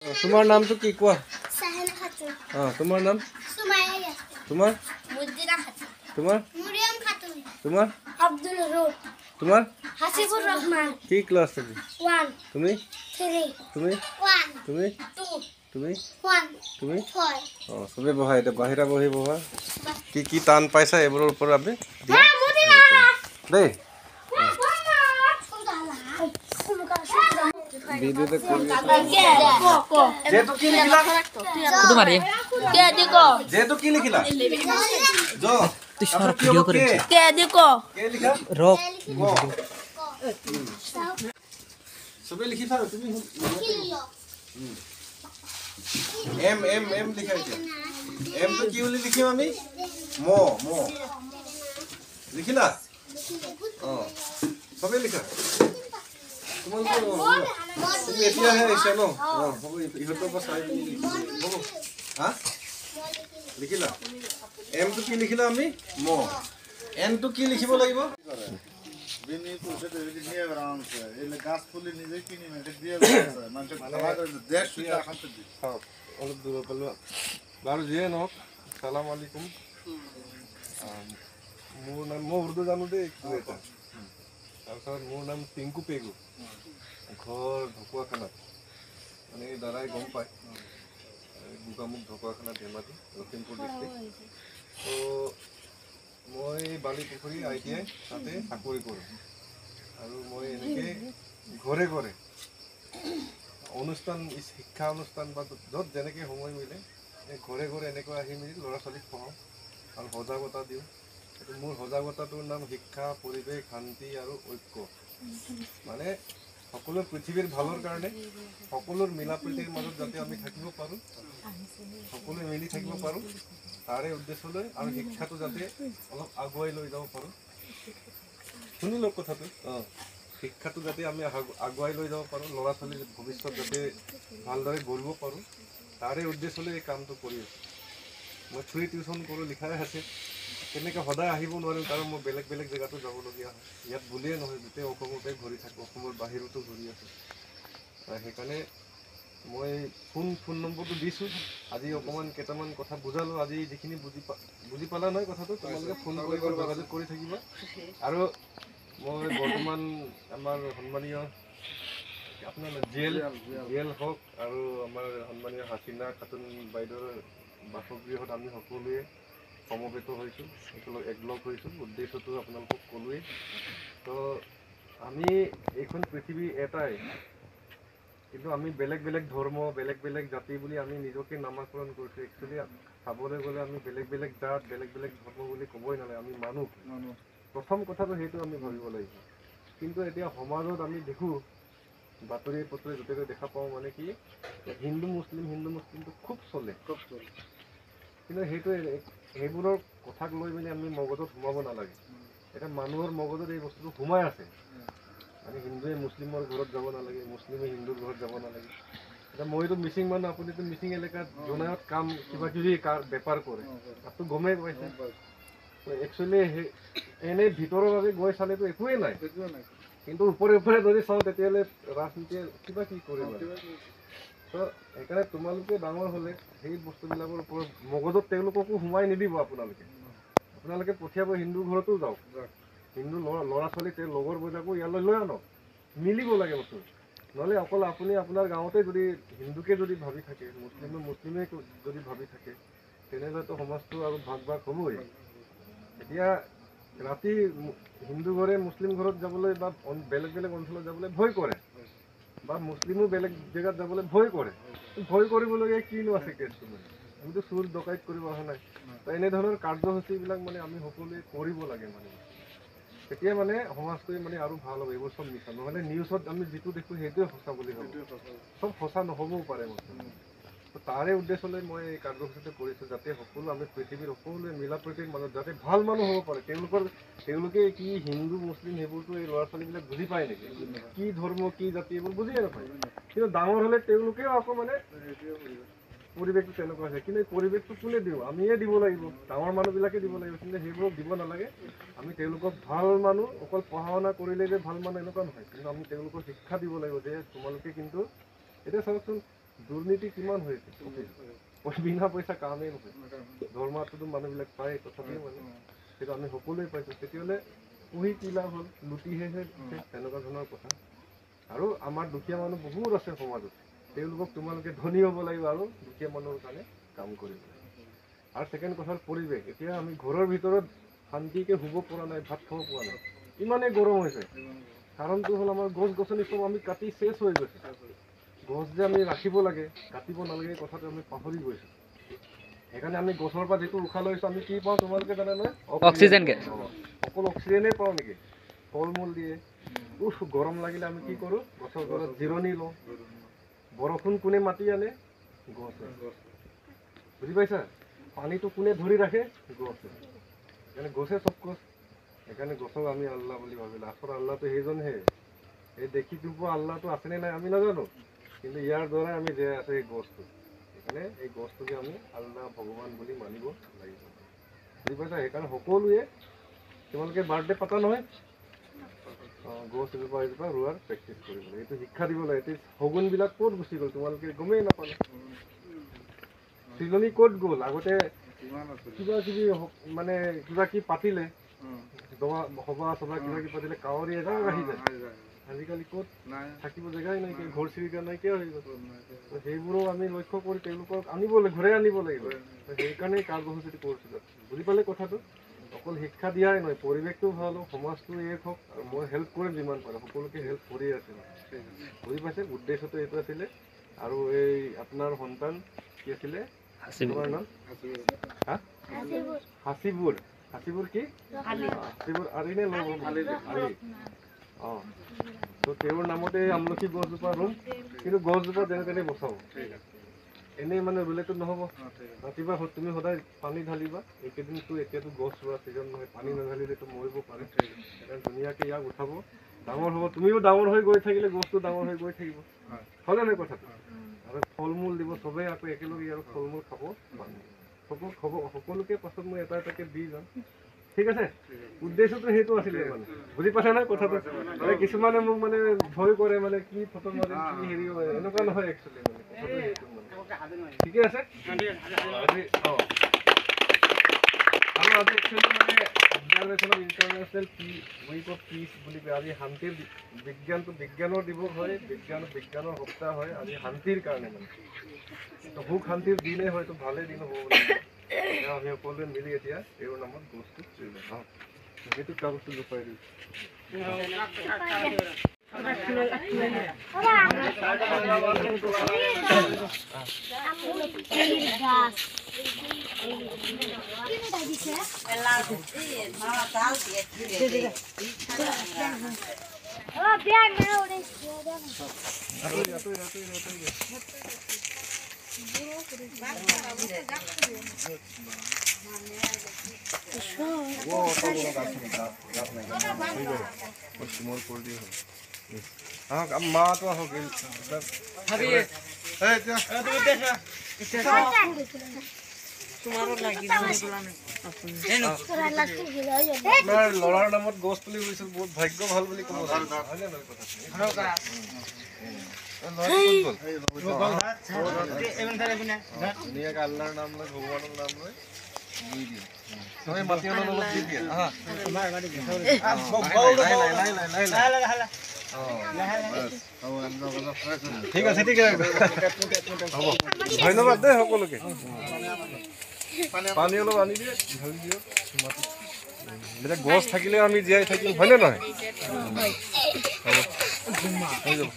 তোমাৰ নামটো কি কোৱা? সাহেনা খাতুন। তোমাৰ নাম? সুমাইয়া ইয়াসমিন। তোমাৰ? মুজিনা খাতুন। তোমাৰ? মৰিয়ম খাতুন। তোমাৰ? আব্দুল ৰুফ। তোমাৰ? হাসিবুর রহমান। কি ক্লাস তুমি? 1 তুমি? 3 তুমি? 1 তুমি? 2 তুমি? 1 তুমি? 4 চবে বহা এতিয়া বাহিৰা বহি বহা কি কি টান পাইছা এইবোৰৰ ওপৰত আমি দেই ভিডিওতে কৰি যেটো কি লিখিলা कुठं मारे কে দেখো যেটো কি লিখিলা জ तू शॉर्ट वीडियो करे কে দেখো কে লিখা रॉक সবে লিখি থাকো তুমি এম এম এম লিখা আছে এম তো কি বলি লিখিম আমি ম ম লিখিলা সবে লিখা তুমি এতিয়াহে আহিছা ন হ'ব ইহঁতৰ পৰা চাই হ'ব হা লিখিলা এম তো কি লিখিলা আমি ম এন তো কি লিখিব লাগিব বিনি পুষে তো দিয়ে আরাম সে এলে গাছ ফুলি নিজে কিনি মেটে দিয়ে যায় মানে খাওয়া দেশ সুতা খাতে দি হ্যাঁ অলপ দূৰ পালো বাৰু যিয়ে নহওক সালাম আলাইকুম মোৰ নাম মই উৰ্দু জানো দেই তাৰপিছত মোৰ নাম টিংকু পেগু ঘৰ ঢকুৱাখানাত মানে এই দাদাই গম পায় গোগামুখ ঢকুৱাখানা ধেমাজি লখিমপুৰ ডিষ্ট্ৰিক্ট তো মই বালি পুখুৰী ITI তাতে চাকৰি কৰোঁ আৰু মই এনেকৈ ঘৰে ঘৰে অনুষ্ঠান শিক্ষা অনুষ্ঠান বা য'ত যেনেকৈ সময় মিলে ঘৰে ঘৰে এনেকৈ আহি মেলি ল'ৰা ছোৱালীক পঢ়াওঁ আৰু সজাগতা দিওঁ এইটো মোৰ সজাগতাটোৰ নাম শিক্ষা পৰিৱেশ শান্তি আৰু ঐক্য মানে সকলো পৃথিৱীৰ ভালৰ কাৰণে সকলোৰ মিলা প্ৰীতিৰ মাজত যাতে আমি থাকিব পাৰোঁ সকলোৱে মিলি থাকিব পাৰোঁ তাৰে উদ্দেশ্যলৈ আৰু শিক্ষাটো যাতে অলপ আগুৱাই লৈ যাব পাৰোঁ শুনি লওক কথাটো শিক্ষাটো যাতে আমি আগুৱাই লৈ যাব পাৰোঁ ল'ৰা ছোৱালীৰ ভৱিষ্যত যাতে ভালদৰে গঢ়িব পাৰোঁ তাৰে উদ্দেশ্যলৈ এই কামটো কৰি আছোঁ মই ফ্ৰী টিউশ্যন কৰোঁ লিখাই আছে তেনেকৈ সদায় আহিব নোৱাৰিম কাৰণ মই বেলেগ বেলেগ জেগাতো যাবলগীয়া হয় ইয়াত বুলিয়ে নহয় গোটেই অসমতে ঘূৰি থাকোঁ অসমৰ বাহিৰতো ঘূৰি আছোঁ সেইকাৰণে মই ফোন নম্বৰটো দিছোঁ আজি অকণমান কেইটামান কথা বুজালোঁ আজি যিখিনি বুজি পালা নহয় কথাটো তোমালোকে ফোন কৰি যোগাযোগ কৰি থাকিবা আৰু মই বৰ্তমান আমাৰ সন্মানীয় আপোনাৰ জিএল হওক আৰু আমাৰ সন্মানীয় হাছিনা খাতুন বাইদেউৰ বাসগৃহত আমি সকলোৱে সমবেত হৈছোঁ একলগ হৈছোঁ উদ্দেশ্যটো আপোনালোকক ক'লোৱেই তো আমি এইখন পৃথিৱী এটাই কিন্তু আমি বেলেগ বেলেগ ধৰ্ম বেলেগ বেলেগ জাতি বুলি আমি নিজকে নামাকৰণ কৰিছোঁ একচুৱেলি চাবলৈ গ'লে আমি বেলেগ বেলেগ জাত বেলেগ বেলেগ ধৰ্ম বুলি ক'বই নালাগে আমি মানুহ প্ৰথম কথাটো সেইটো আমি ভাবিব লাগিব কিন্তু এতিয়া সমাজত আমি দেখোঁ বাতৰি পত্ৰে য'তে দেখা পাওঁ মানে কি হিন্দু মুছলিমটো খুব চলে কিন্তু সেইবোৰৰ কথাক লৈ মেলি আমি মগজত সোমাব নালাগে এতিয়া মানুহৰ মগজত এই বস্তুটো সোমাই আছে মানে হিন্দুৱে মুছলিমৰ ঘৰত যাব নালাগে মুছলিমে হিন্দুৰ ঘৰত যাব নালাগে এতিয়া মইতো মিচিং মানুহ আপুনিতো মিচিং এলেকাত জোনায়ত কাম কিবা কিবি বেপাৰ কৰে তাততো গমেই পাইছে একচুৱেলি এনেই ভিতৰৰ বাবে গৈ চালেতো একোৱেই নাই কিন্তু ওপৰে ওপৰে যদি চাওঁ তেতিয়াহ'লে ৰাজনীতিয়ে কিবা কি কৰিব তো সেইকাৰণে তোমালোকে ডাঙৰ হ'লে সেই বস্তুবিলাকৰ ওপৰত মগজত তেওঁলোককো সোমাই নিদিব আপোনালোকে পঠিয়াব হিন্দু ঘৰতো যাওক হিন্দু ল'ৰা ছোৱালী তেওঁ লগৰ বজাকো ইয়ালৈ লৈ আনক মিলিব লাগে বস্তু নহ'লে অকল আপুনি আপোনাৰ গাঁৱতে যদি হিন্দুকে যদি ভাবি থাকে মুছলিমে যদি ভাবি থাকে তেনেহ'লেতো সমাজটো আৰু ভাগ হ'বই এতিয়া ৰাতি হিন্দু ঘৰে মুছলিম ঘৰত যাবলৈ বা বেলেগ বেলেগ অঞ্চলত যাবলৈ ভয় কৰে বা মুছলিমো বেলেগ জেগাত যাবলৈ ভয় কৰে ভয় কৰিবলগীয়া কিনো আছে কেছটো মানে আমিতো চুৰ ডকাইত কৰিব অহা নাই তো এনেধৰণৰ কাৰ্যসূচীবিলাক মানে আমি সকলোৱে কৰিব লাগে মানে তেতিয়া মানে সমাজটোৱে মানে আৰু ভাল হ'ব এইবোৰ চব মিছা নহ'লে নিউজত আমি যিটো দেখোঁ সেইটোৱে সঁচা বুলি ভাবোঁ চব সঁচা নহ'বও পাৰে বস্তু তো তাৰে উদ্দেশ্যলৈ মই এই কাৰ্যসূচীটো কৰিছোঁ যাতে সকলো আমি পৃথিৱীৰ সকলোৱে মিলা প্ৰীতিৰ মাজত যাতে ভাল মানুহ হ'ব পাৰে তেওঁলোকে কি হিন্দু মুছলিম সেইবোৰতো এই ল'ৰা ছোৱালীবিলাক বুজি পায় নেকি কি ধৰ্ম কি জাতি এইবোৰ বুজিয়ে নাপায় কিন্তু ডাঙৰ হ'লে তেওঁলোকেও আকৌ মানে পৰিৱেশটো তেনেকুৱা হৈছে কিন্তু এই পৰিৱেশটো কোনে দিওঁ আমিয়ে দিব লাগিব ডাঙৰ মানুহবিলাকে দিব লাগিব কিন্তু সেইবোৰক দিব নালাগে আমি তেওঁলোকক ভাল মানুহ অকল পঢ়া শুনা কৰিলে যে ভাল মানুহ এনেকুৱা নহয় কিন্তু আমি তেওঁলোকক শিক্ষা দিব লাগিব যে তোমালোকে কিন্তু এতিয়া চাওকচোন দুৰ্নীতি কিমান হৈছে বিনা পইচা কামেই নহয় দৰমহাটোতো মানুহবিলাক পায় তথাপিও মানে সেইটো আমি সকলোৱে পাইছোঁ তেতিয়াহ'লে পুহি কি লাভ হ'ল লুটিহে তেনেকুৱা ধৰণৰ কথা আৰু আমাৰ দুখীয়া মানুহ বহুত আছে সমাজত তেওঁলোকক তোমালোকে ধনী হ'ব লাগিব আৰু দুখীয়া মানুহৰ কাৰণে কাম কৰিব লাগিব আৰু ছেকেণ্ড কথা হ'ল পৰিৱেশ এতিয়া আমি ঘৰৰ ভিতৰত শান্তিকৈ শুব পৰা নাই ভাত খাব পৰা নাই ইমানেই গৰম হৈছে কাৰণটো হ'ল আমাৰ গছ গছনি চব আমি কাটি চেচ হৈ গৈছে গছ যে আমি ৰাখিব লাগে কাটিব নালাগে কথাটো আমি পাহৰি গৈছোঁ সেইকাৰণে আমি গছৰ পৰা যিটো উশাহ লৈছোঁ আমি কি পাওঁ তোমালোকে জানা নহয় অক্সিজেন গেছ অকল অক্সিজেনেই পাওঁ নেকি ফল মূল দিয়ে গৰম লাগিলে আমি কি কৰোঁ গছৰ তলত জিৰণি লওঁ বৰষুণ কোনে মাতি আনে গছে বুজি পাইছা পানীটো কোনে ধৰি ৰাখে গছে সেইকাৰণে গছে চব গছ সেইকাৰণে গছক আমি আল্লাহ বুলি ভাবিলোঁ আচল আল্লাহটো সেইজনহে এই দেখি পোৱা আল্লাহটো আছেনে নাই আমি নাজানো কিন্তু ইয়াৰ দ্বাৰাই আমি জীয়াই আছোঁ এই গছটো সেইকাৰণে এই গছটোকে আমি আল্লাহ ভগৱান বুলি মানিব লাগিব বুজি পাইছা সেইকাৰণে সকলোৱে তোমালোকে বাৰ্থডে পাতা নহয় গছ এজোপা ৰোৱাৰ প্ৰেক্টিছ কৰিব লাগে এইটো শিক্ষা দিব লাগে এতিয়া শগুনবিলাক ক'ত গুচি গ'ল তোমালোকে গমেই নাপালে সৃজনী ক'ত গ'ল আগতে কিবা কিবি মানে কিবা কি পাতিলে সভা চভা কিবা কিবি পাতিলে কাউৰী এজাক আহি যায় আজিকালি ক'ত থাকিব জেগাই নাইকিয়া ঘৰ চিৰিকা নাইকিয়া হৈ গ'ল সেইবোৰো আমি লক্ষ্য কৰি তেওঁলোকক ঘূৰাই আনিব লাগিব সেইকাৰণে কাৰ্যসূচীটো কৰিছিলোঁ বুজি পালে কথাটো অকল শিক্ষা দিয়াই নহয় পৰিৱেশটো ভাল হওক সমাজটো এক হওক আৰু মই হেল্প কৰিম যিমান পাৰোঁ সকলোকে হেল্প কৰি আছিলোঁ বুজি পাইছে উদ্দেশ্যটো এইটো আছিলে আৰু এই আপোনাৰ সন্তান কি আছিলে তোমাৰ নাম হাচিবুৰ কি হাচিবুৰ আলি নে আলি অঁ তো তেওঁৰ নামতে আমলখি গছজোপা ৰুম কিন্তু গছজোপা যেনে তেনে বচাব এনেই মানে ৰুলেতো নহ'ব ৰাতিপুৱা তুমি সদায় পানী ঢালিবা এইকেইদিনতো এতিয়াতো গছ ৰোৱা ছিজন নহয় পানী নাঢালিলেতো মৰিব পাৰে সেইকাৰণে ধুনীয়াকৈ ইয়াক উঠাব ডাঙৰ হ'ব তুমিও ডাঙৰ হৈ গৈ থাকিলে গছটো ডাঙৰ হৈ গৈ থাকিব হ'লে নাই কথাটো আৰু ফল মূল দিব চবেই আকৌ একেলগে আৰু ফল মূল খাব সকলোকে পাছত মই এটা এটাকৈ দি যাম ঠিক আছে উদ্দেশ্যটো সেইটো আছিলে মানে বুজি পাইছা নাই কথাটো মানে কিছুমানে মোক মানে ভয় কৰে মানে কি ফটো মাৰিম কি হেৰি হয় এনেকুৱা নহয় একচুৱেলি মানে কথাটো সেইটো মানে ঠিকে আছে অঁ আৰু আজি একচুৱেলি মানে observation of international week of peace বুলি কয় আজি শান্তিৰ বিজ্ঞানৰ দিৱস হয় বিজ্ঞানৰ সপ্তাহ হয় আজি শান্তিৰ কাৰণে মানে সুখ শান্তিৰ দিনেই হয়তো ভালেই দিন হ'ব বুলি আমি সকলোৱে মিলি এতিয়া তেওঁৰ নামত গছটো সেইটো কাগজটো জোপাই দিওঁ মাটো আহক আপোনাৰ ল'ৰাৰ নামত গছ পুলি ৰুইছিল বহুত ভাগ্য ভাল বুলি ক'ব হয়নে নহয় কথা ধুনীয়াকৈ আল্লাহৰ নাম লৈ ভগৱানৰ নাম লৈ ৰুই দিয়ে চবে মাটি অলপ অলপ দি দিয়ে ঠিক আছে ঠিক আছে হ'ব ধন্যবাদ দেই সকলোকে পানী অলপ আনি দিয়ে ঢালি দিয়ক এতিয়া গছ থাকিলে আমি জীয়াই থাকিম হয়নে নহয় হ'ব হৈ যাব